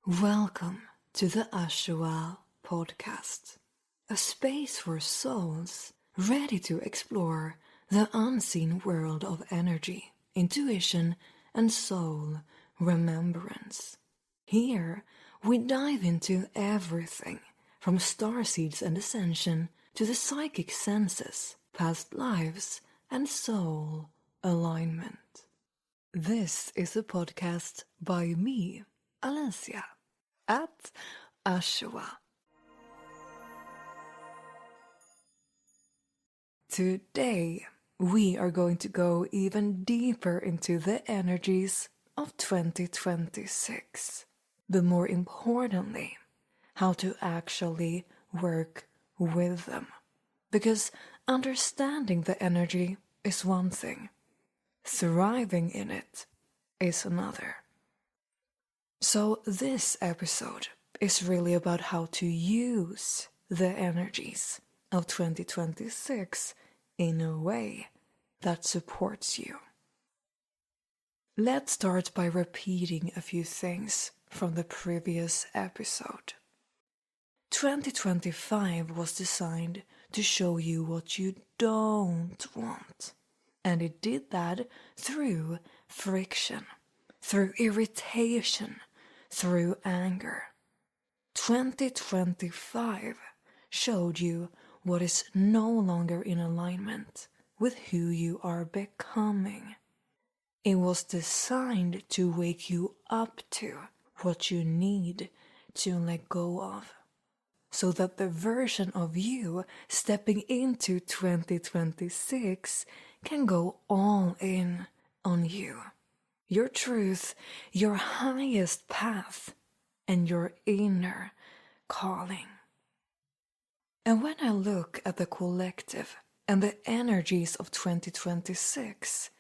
Welcome to the Ashua podcast, a space for souls ready to explore the unseen world of energy, intuition, and soul remembrance. Here, we dive into everything from starseeds and ascension to the psychic senses, past lives, and soul alignment. This is a podcast by me, Alessia, at Ashua. Today, we are going to go even deeper into the energies of 2026, but more importantly, how to actually work with them. Because understanding the energy is one thing, thriving in it is another. So this episode is really about how to use the energies of 2026 in a way that supports you. Let's start by repeating a few things from the previous episode. 2025 was designed to show you what you don't want, and it did that through friction, through irritation, through anger. 2025 showed you what is no longer in alignment with who you are becoming. It was designed to wake you up to what you need to let go of, so that the version of you stepping into 2026 can go all in on you. Your truth, your highest path, and your inner calling. And when I look at the collective and the energies of 2026,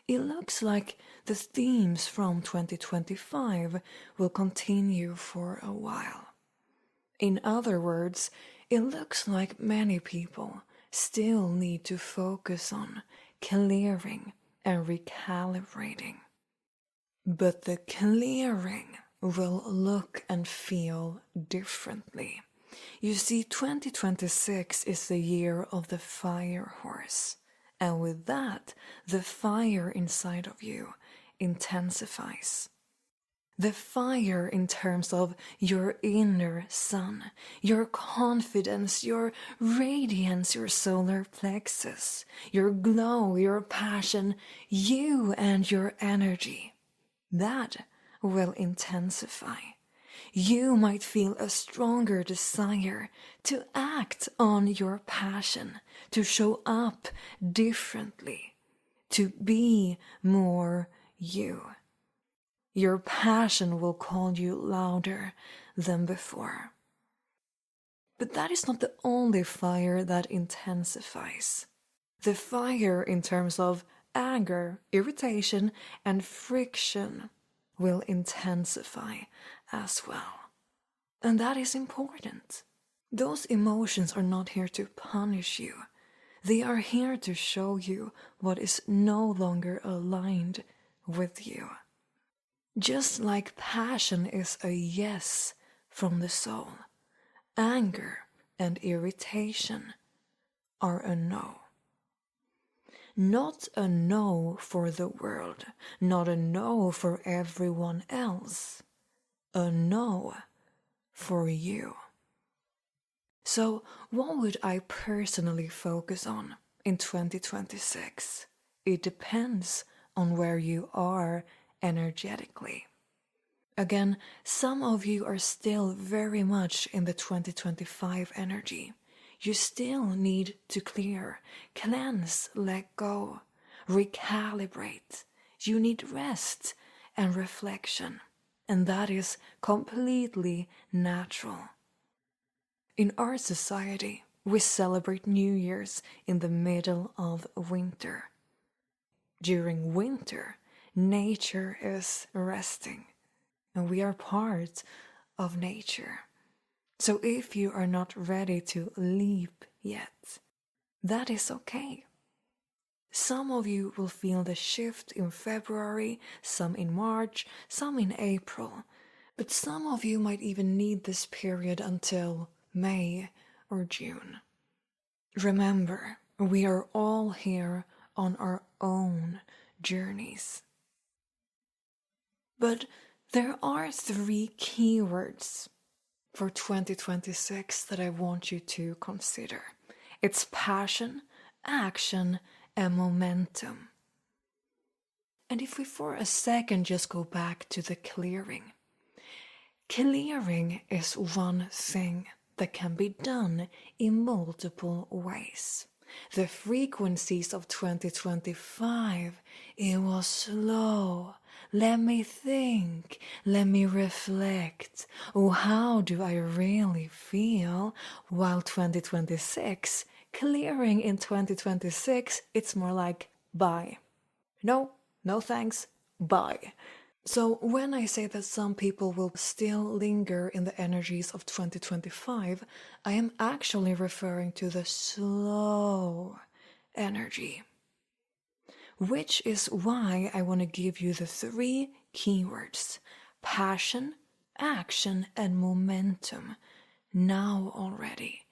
it looks like the themes from 2025 will continue for a while. In other words, it looks like many people still need to focus on clearing and recalibrating. But the clearing will look and feel differently. You see, 2026 is the year of the fire horse, and with that, the fire inside of you intensifies. The fire in terms of your inner sun, your confidence, your radiance, your solar plexus, your glow, your passion, you and your energy. That will intensify. You might feel a stronger desire to act on your passion, to show up differently, to be more you. Your passion will call you louder than before. But that is not the only fire that intensifies. The fire in terms of anger, irritation, and friction will intensify as well. And that is important. Those emotions are not here to punish you. They are here to show you what is no longer aligned with you. Just like passion is a yes from the soul, anger and irritation are a no. Not a no for the world, not a no for everyone else, a no for you. So, what would I personally focus on in 2026? It depends on where you are energetically. Again, some of you are still very much in the 2025 energy. You still need to clear, cleanse, let go, recalibrate. You need rest and reflection, and that is completely natural. In our society, we celebrate New Year's in the middle of winter. During winter, nature is resting, and we are part of nature. So if you are not ready to leap yet, that is okay. Some of you will feel the shift in February, some in March, some in April. But some of you might even need this period until May or June. Remember, we are all here on our own journeys. But there are 3 keywords for 2026 that I want you to consider. It's passion, action, and momentum. And if we for a second just go back to the clearing. Clearing is one thing that can be done in multiple ways. The frequencies of 2025, it was slow. Let me think. Let me reflect. Oh, how do I really feel? While 2026, clearing in 2026, it's more like bye. No thanks, bye. So when I say that some people will still linger in the energies of 2025, I am actually referring to the slow energy. Which is why I want to give you the 3 keywords: passion, action, and momentum now already.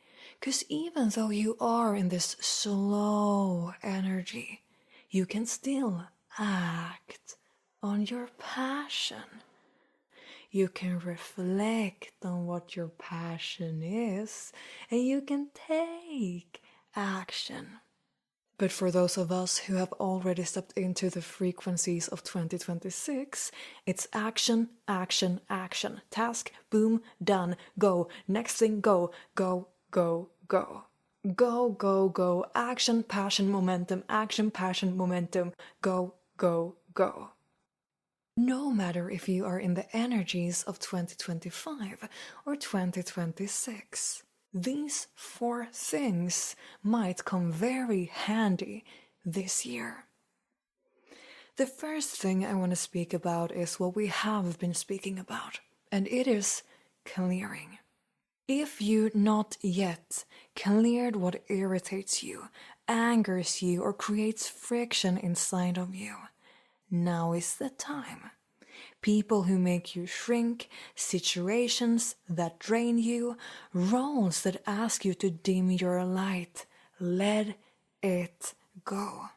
Because even though you are in this slow energy, you can still act on your passion. You can reflect on what your passion is, and you can take action. But for those of us who have already stepped into the frequencies of 2026, it's action, action, action. Task, boom, done, go. Next thing, go, go, go, go. Go, go, go. Action, passion, momentum. Action, passion, momentum. Go, go, go. No matter if you are in the energies of 2025 or 2026, these 4 things might come very handy this year. The first thing I want to speak about is what we have been speaking about, and it is clearing. If you not yet cleared what irritates you, angers you, or creates friction inside of you, now is the time. People who make you shrink, situations that drain you, roles that ask you to dim your light, let it go.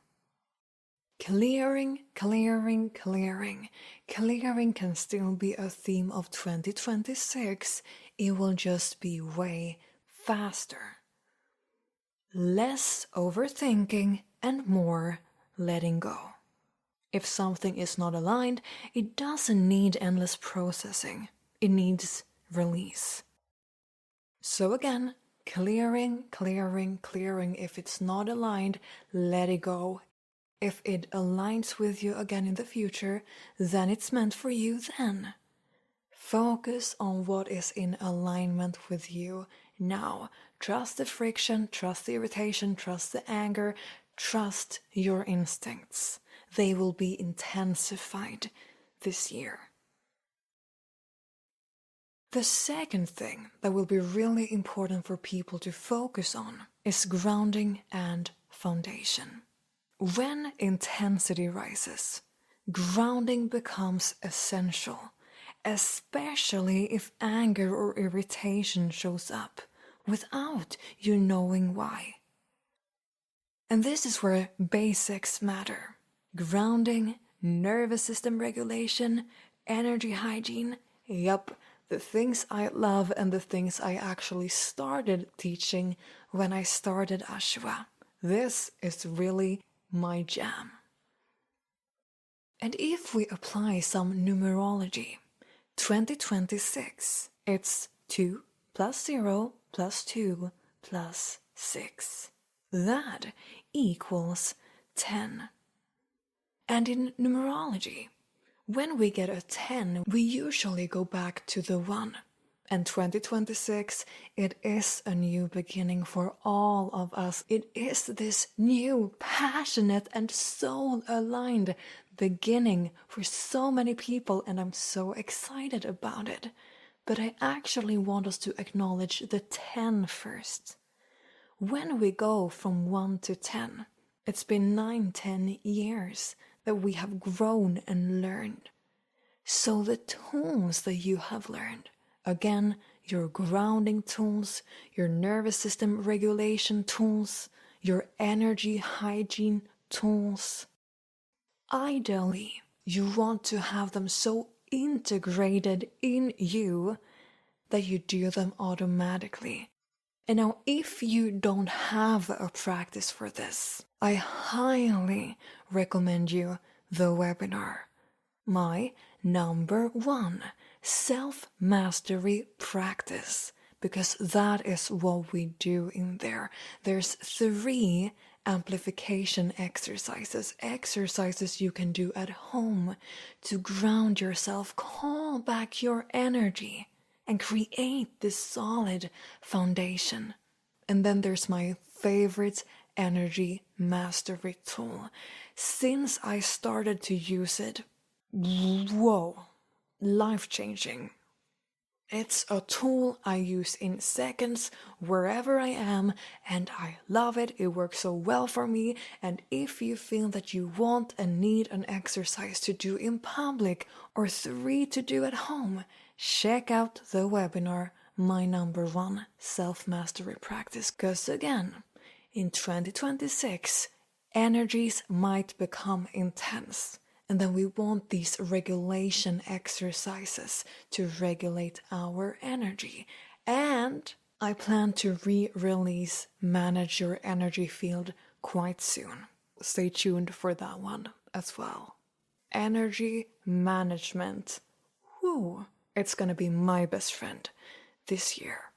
Clearing, clearing, clearing. Clearing can still be a theme of 2026. It will just be way faster. Less overthinking and more letting go. If something is not aligned, it doesn't need endless processing. It needs release. So again, clearing, clearing, clearing. If it's not aligned, let it go. If it aligns with you again in the future, then it's meant for you then. Focus on what is in alignment with you now. Trust the friction, trust the irritation, trust the anger, trust your instincts. They will be intensified this year. The second thing that will be really important for people to focus on is grounding and foundation. When intensity rises, grounding becomes essential, especially if anger or irritation shows up without you knowing why. And this is where basics matter. Grounding, nervous system regulation, energy hygiene, yup, the things I love and the things I actually started teaching when I started Ashwa. This is really my jam. And if we apply some numerology, 2026, it's 2 plus 0 plus 2 plus 6. That equals 10. And in numerology, when we get a 10, we usually go back to the 1. And 2026, it is a new beginning for all of us. It is this new, passionate, and soul-aligned beginning for so many people, and I'm so excited about it. But I actually want us to acknowledge the 10 first. When we go from 1 to 10, it's been 9-10 years that we have grown and learned. So the tools that you have learned, again, your grounding tools, your nervous system regulation tools, your energy hygiene tools, ideally, you want to have them so integrated in you that you do them automatically. And now, if you don't have a practice for this, I highly recommend you the webinar. My #1 self-mastery practice, because that is what we do in there. There's 3 amplification exercises you can do at home to ground yourself, call back your energy, and create this solid foundation. And then there's my favorite energy mastery tool. Since I started to use it, whoa, life-changing. It's a tool I use in seconds wherever I am, and I love it. It works so well for me. And if you feel that you want and need an exercise to do in public or 3 to do at home, check out the webinar, my #1 self-mastery practice. Because again, in 2026, energies might become intense. And then we want these regulation exercises to regulate our energy. And I plan to re-release Manage Your Energy Field quite soon. Stay tuned for that one as well. Energy management. Woo! It's gonna be my best friend this year.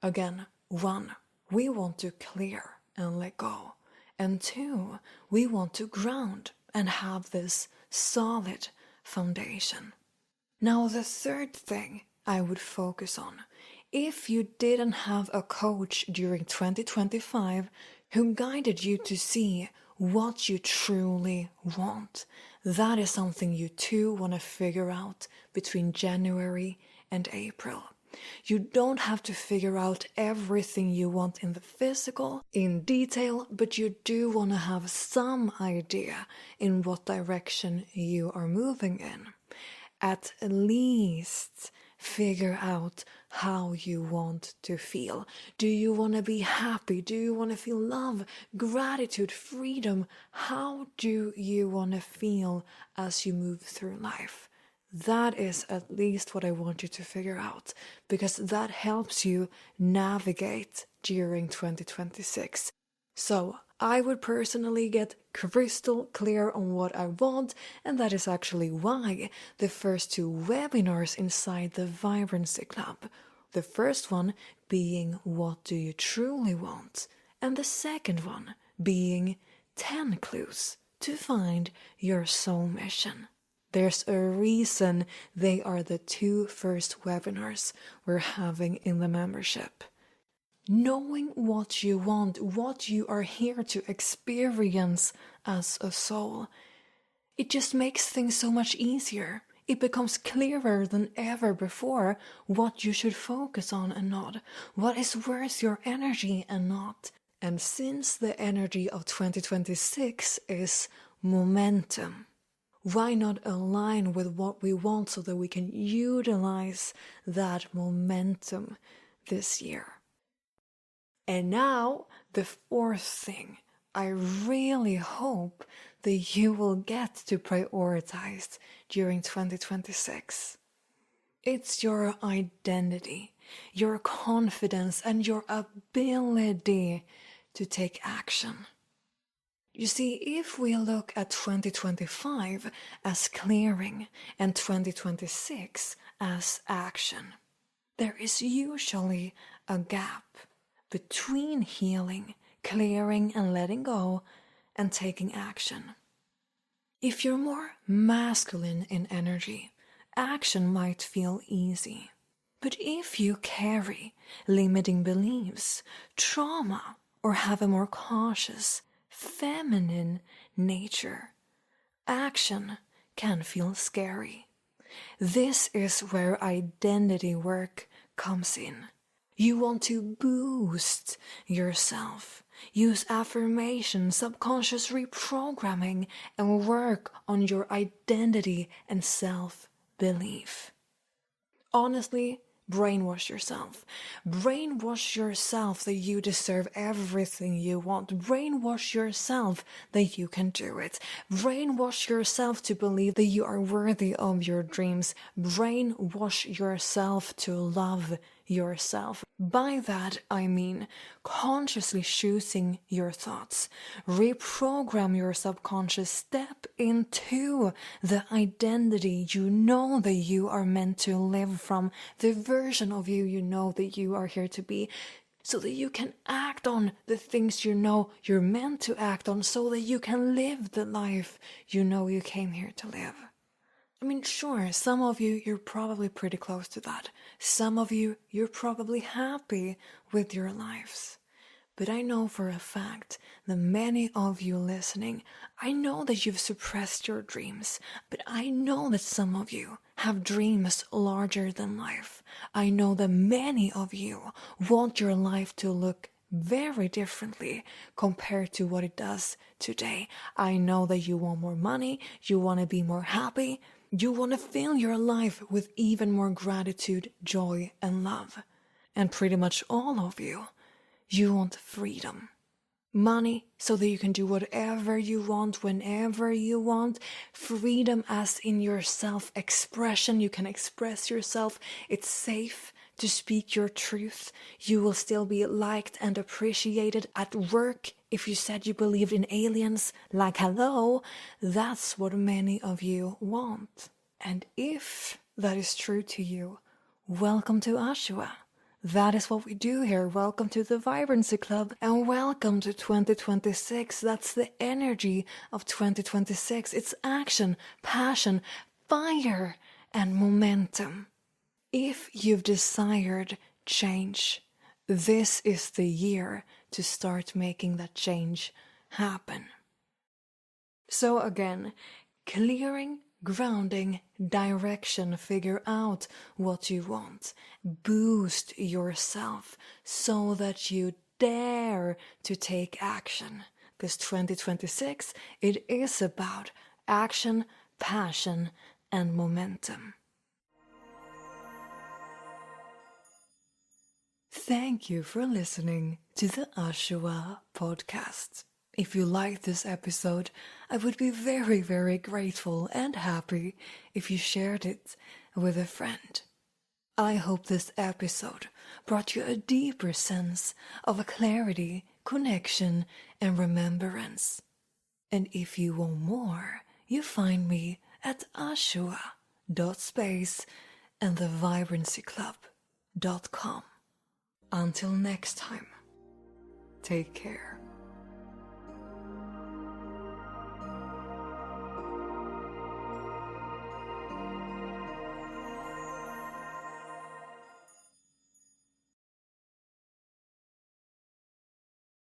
Again, 1, we want to clear and let go. And 2, we want to ground and have this solid foundation. Now, the third thing I would focus on, if you didn't have a coach during 2025 who guided you to see what you truly want, that is something you too want to figure out between January and April. You don't have to figure out everything you want in the physical in detail, but you do want to have some idea in what direction you are moving in. At least figure out how you want to feel. Do you want to be happy? Do you want to feel love, gratitude, freedom? How do you want to feel as you move through life? That is at least what I want you to figure out, because that helps you navigate during 2026. So I would personally get crystal clear on what I want, and that is actually why the first 2 webinars inside the Vibrancy Club, the first one being what do you truly want, and the second one being 10 clues to find your soul mission. There's a reason they are the 2 first webinars we're having in the membership. Knowing what you want, what you are here to experience as a soul, it just makes things so much easier. It becomes clearer than ever before what you should focus on and not, what is worth your energy and not. And since the energy of 2026 is momentum, why not align with what we want so that we can utilize that momentum this year? And now, the 4th thing I really hope that you will get to prioritize during 2026. It's your identity, your confidence, and your ability to take action. You see, if we look at 2025 as clearing and 2026 as action, there is usually a gap between healing, clearing and letting go, and taking action. If you're more masculine in energy, action might feel easy. But if you carry limiting beliefs, trauma, or have a more cautious, feminine nature, action can feel scary. This is where identity work comes in. You want to boost yourself. Use affirmation, subconscious reprogramming, and work on your identity and self-belief. Honestly, brainwash yourself. Brainwash yourself that you deserve everything you want. Brainwash yourself that you can do it. Brainwash yourself to believe that you are worthy of your dreams. Brainwash yourself to love yourself. By that, I mean consciously choosing your thoughts. Reprogram your subconscious. Step into the identity you know that you are meant to live from, the version of you you know that you are here to be, so that you can act on the things you know you're meant to act on, so that you can live the life you know you came here to live. I mean, sure, some of you, you're probably pretty close to that. Some of you, you're probably happy with your lives. But I know for a fact that many of you listening, I know that you've suppressed your dreams, but I know that some of you have dreams larger than life. I know that many of you want your life to look very differently compared to what it does today. I know that you want more money, you want to be more happy, you want to fill your life with even more gratitude, joy, and love. And pretty much all of you, you want freedom. Money so that you can do whatever you want, whenever you want. Freedom as in your self-expression. You can express yourself. It's safe to speak your truth. You will still be liked and appreciated at work. If you said you believed in aliens, like hello, that's what many of you want. And if that is true to you, welcome to Ashua. That is what we do here. Welcome to the Vibrancy Club and welcome to 2026. That's the energy of 2026. It's action, passion, fire, and momentum. If you've desired change, this is the year to start making that change happen. So again, clearing, grounding, direction, figure out what you want. Boost yourself so that you dare to take action. Because 2026, it is about action, passion, and momentum. Thank you for listening to the Ashua podcast. If you liked this episode, I would be very, very grateful and happy if you shared it with a friend. I hope this episode brought you a deeper sense of clarity, connection, and remembrance. And if you want more, you find me at ashua.space and thevibrancyclub.com. Until next time, take care.